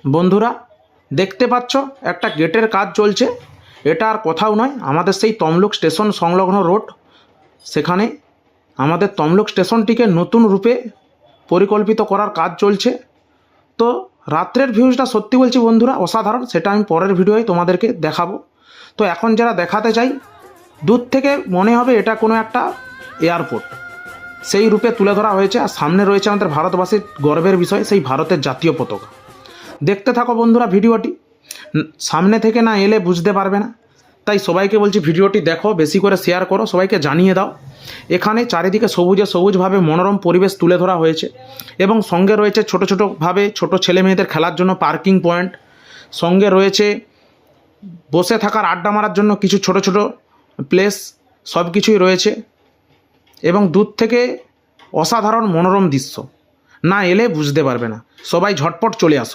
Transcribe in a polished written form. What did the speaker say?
বন্ধুরা দেখতে পাচ্ছ একটা গেটের কাজ চলছে। এটা আর কোথাও নয়, আমাদের সেই তমলুক স্টেশন সংলগ্ন রোড। সেখানে আমাদের তমলুক স্টেশনটিকে নতুন রূপে পরিকল্পিত করার কাজ চলছে। তো রাত্রের ভিউজটা সত্যি বলছি বন্ধুরা অসাধারণ, সেটা আমি পরের ভিডিওয় তোমাদেরকে দেখাবো। তো এখন যারা দেখাতে চাই, দূর থেকে মনে হবে এটা কোনো একটা এয়ারপোর্ট, সেই রূপে তুলে ধরা হয়েছে। আর সামনে রয়েছে আমাদের ভারতবাসীর গর্বের বিষয়, সেই ভারতের জাতীয় পতাকা। দেখতে থাকো বন্ধুরা ভিডিওটি, সামনে থেকে না এলে বুঝতে পারবে না। তাই সবাইকে বলছি ভিডিওটি দেখো, বেশি করে শেয়ার করো, সবাইকে জানিয়ে দাও। এখানে চারিদিকে সবুজে সবুজভাবে মনোরম পরিবেশ তুলে ধরা হয়েছে এবং সঙ্গে রয়েছে ছোটো ছোটোভাবে ছোটো ছেলে মেয়েদের খেলার জন্য পার্কিং পয়েন্ট। সঙ্গে রয়েছে বসে থাকার আড্ডা মারার জন্য কিছু ছোট ছোট প্লেস, সব কিছুই রয়েছে। এবং দূর থেকে অসাধারণ মনোরম দৃশ্য, না এলে বুঝতে পারবে না। সবাই ঝটপট চলে আসো।